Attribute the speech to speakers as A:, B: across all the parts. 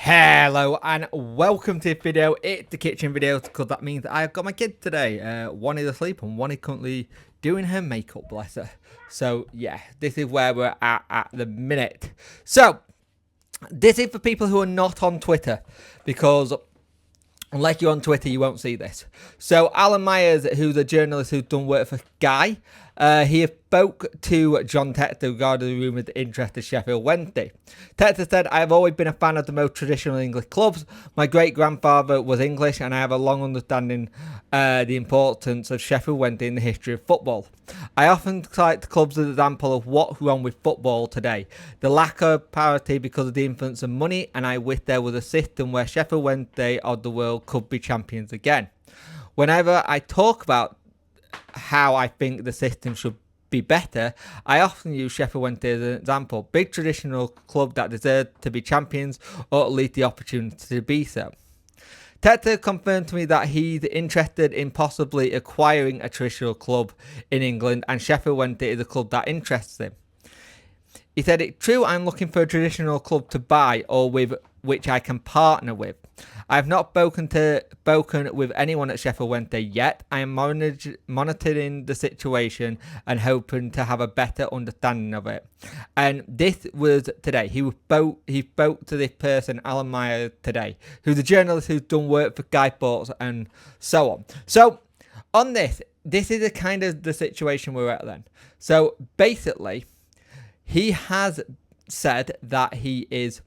A: Hello and welcome to this video. It's the kitchen video because that means I've got my kid today. One is asleep and one is currently doing her makeup, bless her. So yeah, this is where we're at the minute. So this is for people who are not on Twitter, because unless you're on Twitter, you won't see this. So Alan Myers, who's a journalist who's done work for Sky, he spoke to John Textor regarding the rumoured interest of Sheffield Wednesday. Textor said, "I have always been a fan of the most traditional English clubs. My great-grandfather was English and I have a long understanding the importance of Sheffield Wednesday in the history of football. I often cite the clubs as an example of what's wrong with football today. The lack of parity because of the influence of money, and I wish there was a system where Sheffield Wednesday of the world could be champions again. Whenever I talk about how I think the system should be better, I often use Sheffield Wednesday as an example. Big traditional club that deserve to be champions, or at least the opportunity to be so." Textor confirmed to me that he's interested in possibly acquiring a traditional club in England, and Sheffield Wednesday is a club that interests him. He said, "It's true I'm looking for a traditional club to buy or with which I can partner with. I have not spoken with anyone at Sheffield Wednesday yet. I am monitoring the situation and hoping to have a better understanding of it." And this was today. He spoke to this person, Alan Myers, today, who's a journalist who's done work for Sky Sports and so on. So on this is a kind of the situation we're at then. So basically, he has said that he is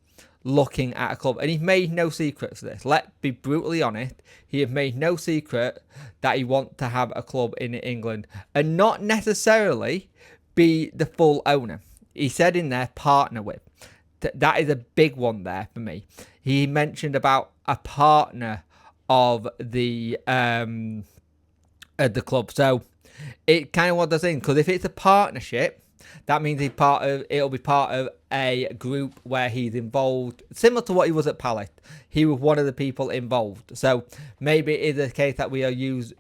A: looking at a club, and he's made no secrets of this. Let's be brutally honest, he has made no secret that he wants to have a club in England and not necessarily be the full owner. He said in there, partner with. That is a big one there for me. He mentioned about a partner of the club. So it kind of what they're saying, because if it's a partnership, that means it'll be part of a group where he's involved, similar to what he was at Palace. He was one of the people involved. So maybe it is a case that we use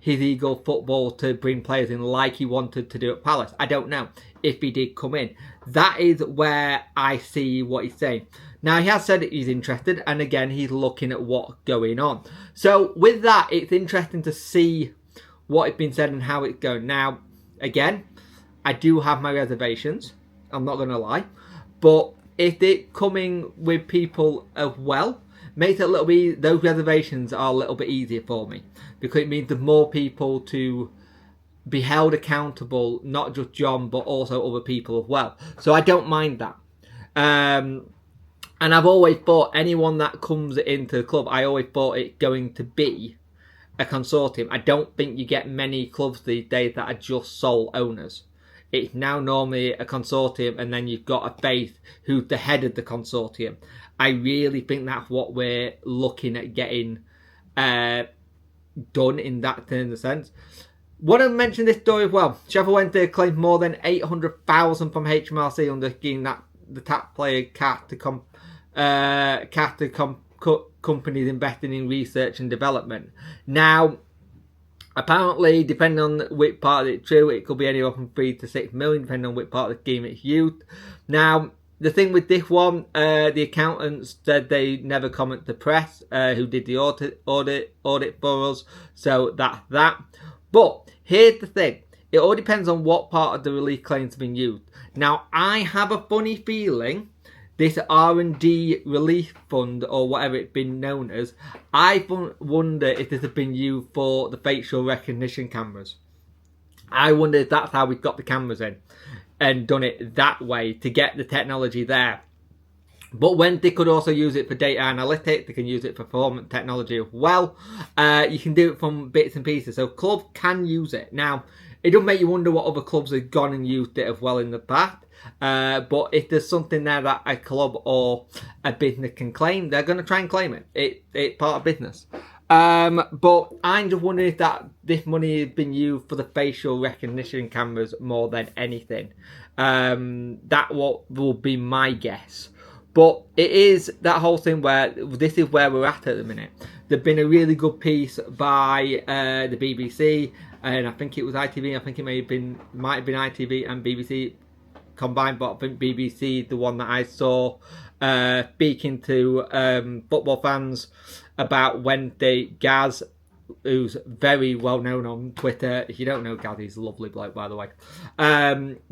A: his Eagle football to bring players in like he wanted to do at Palace. I don't know if he did come in. That is where I see what he's saying. Now, he has said that he's interested, and again, he's looking at what's going on. So with that, it's interesting to see what has been said and how it's going. Now, again, I do have my reservations, I'm not going to lie, but if it coming with people as well, makes it a little bit, those reservations are a little bit easier for me, because it means there's more people to be held accountable, not just John, but also other people as well. So I don't mind that. And I've always thought anyone that comes into the club, I always thought it's going to be a consortium. I don't think you get many clubs these days that are just sole owners. It's now normally a consortium, and then you've got a face who's the head of the consortium. I really think that's what we're looking at getting done in that sense. Want to mention this story as well. Sheffield Wednesday claimed more than 800,000 from HMRC under scheme that the taxpayer companies investing in research and development. Now, apparently, depending on which part of it's true, it could be anywhere from 3 to 6 million, depending on which part of the scheme it's used. Now, the thing with this one, the accountants said they never comment to press, who did the audit for us. So that's that. But here's the thing. It all depends on what part of the relief claims have been used. Now, I have a funny feeling this R&D relief fund, or whatever it's been known as, I wonder if this has been used for the facial recognition cameras. I wonder if that's how we got the cameras in and done it that way to get the technology there. But when they could also use it for data analytics, they can use it for performance technology as well. You can do it from bits and pieces. So clubs can use it. Now, it does make you wonder what other clubs have gone and used it as well in the past. But if there's something there that a club or a business can claim, they're going to try and claim it. It's part of business. But I'm just wondering if this money has been used for the facial recognition cameras more than anything. That will be my guess. But it is that whole thing where this is where we're at the minute. There's been a really good piece by the BBC, and I think it was ITV. I think it might have been ITV and BBC combined, but I think BBC, the one that I saw, speaking to football fans about Wednesday. Gaz, who's very well known on Twitter. If you don't know Gaz, he's a lovely bloke, by the way.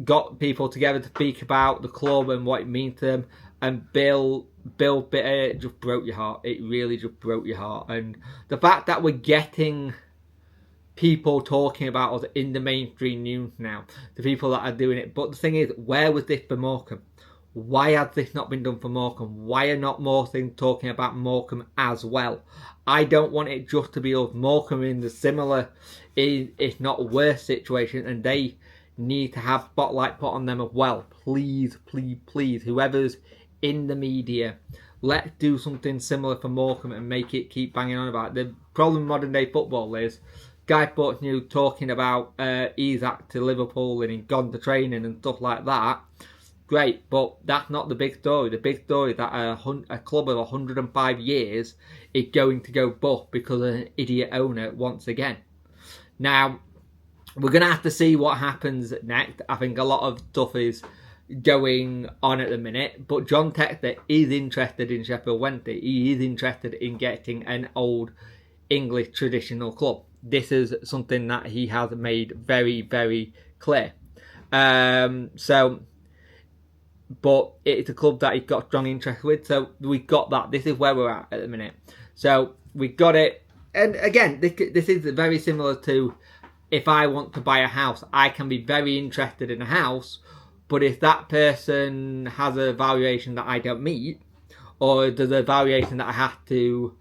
A: Got people together to speak about the club and what it means to them. And Bill Bitter, it just broke your heart. It really just broke your heart. And the fact that we're getting people talking about us in the mainstream news now, the people that are doing it. But the thing is, where was this for Morecambe? Why has this not been done for Morecambe? Why are not more things talking about Morecambe as well? I don't want it just to be us. Morecambe in the similar, if not worse situation, and they need to have spotlight put on them as well. Please, please, please, whoever's in the media, let's do something similar for Morecambe and make it keep banging on about it. The problem with modern day football is Guy Sports News talking about Isaac to Liverpool and he's gone to training and stuff like that. Great, but that's not the big story. The big story is that a club of 105 years is going to go bust because of an idiot owner once again. Now, we're going to have to see what happens next. I think a lot of stuff is going on at the minute, but John Textor is interested in Sheffield Wednesday. He is interested in getting an old English traditional club. This is something that he has made very, very clear. But it's a club that he's got strong interest with, so we got that. This is where we're at the minute. So we got it, and again, this is very similar to if I want to buy a house. I can be very interested in a house, but if that person has a valuation that I don't meet, or there's a valuation that I have to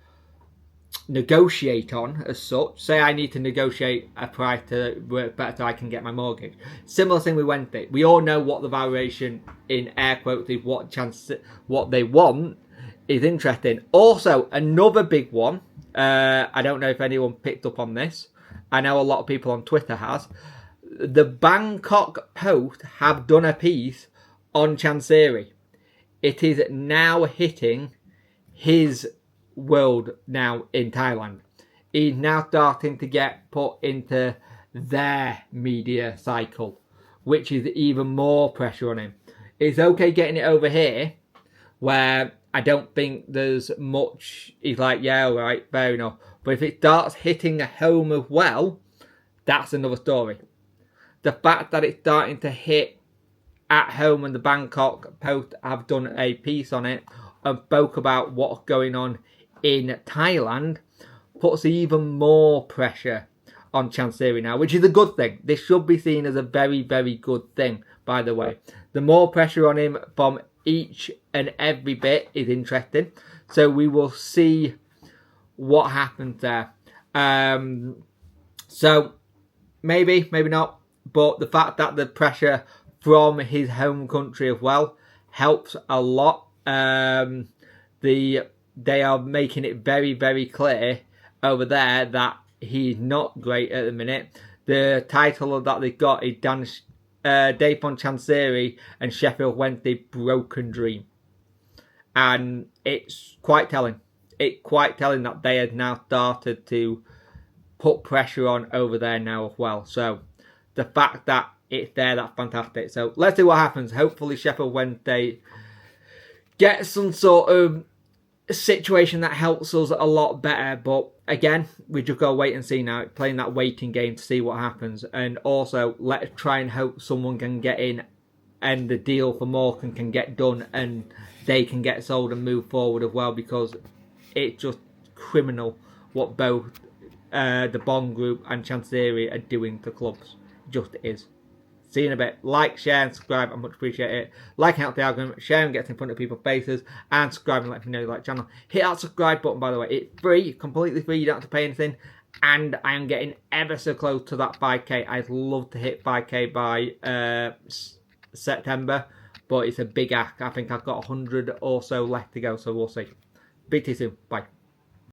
A: negotiate on as such, say I need to negotiate a price to work better so I can get my mortgage. Similar thing with Wednesday. We all know what the valuation in air quotes is, what they want is interesting. Also, another big one, I don't know if anyone picked up on this. I know a lot of people on Twitter has. The Bangkok Post have done a piece on Chansiri. It is now hitting his world now in Thailand. He's now starting to get put into their media cycle, which is even more pressure on him. It's okay getting it over here, where I don't think there's much. He's like, yeah, all right, fair enough. But if it starts hitting home as well, that's another story. The fact that it's starting to hit at home and the Bangkok Post have done a piece on it and spoke about what's going on in Thailand puts even more pressure on Chansiri now, which is a good thing. This should be seen as a very, very good thing, by the way. The more pressure on him from each and every bit is interesting. So we will see what happens there. So maybe, maybe not. But the fact that the pressure from his home country as well helps a lot. They are making it very, very clear over there that he's not great at the minute. The title that they've got is Dapon Chansiri and Sheffield Wednesday Broken Dream. And it's quite telling. It's quite telling that they have now started to put pressure on over there now as well. So the fact that it's there, that's fantastic. So let's see what happens. Hopefully Sheffield Wednesday get some sort of situation that helps us a lot better, but again, we just gotta wait and see now. Playing that waiting game to see what happens, and also let's try and hope someone can get in and the deal for Morecambe can get done and they can get sold and move forward as well, because it's just criminal what both the Bond Group and Chansiri are doing to clubs. It just is. See you in a bit. Like, share and subscribe. I much appreciate it. Like and help the algorithm. Share and gets in front of people's faces. And subscribe and let me know you like the channel. Hit that subscribe button, by the way. It's free. Completely free. You don't have to pay anything. And I am getting ever so close to that 5k. I'd love to hit 5k by September. But it's a big act. I think I've got 100 or so left to go. So we'll see. Speak to you soon. Bye.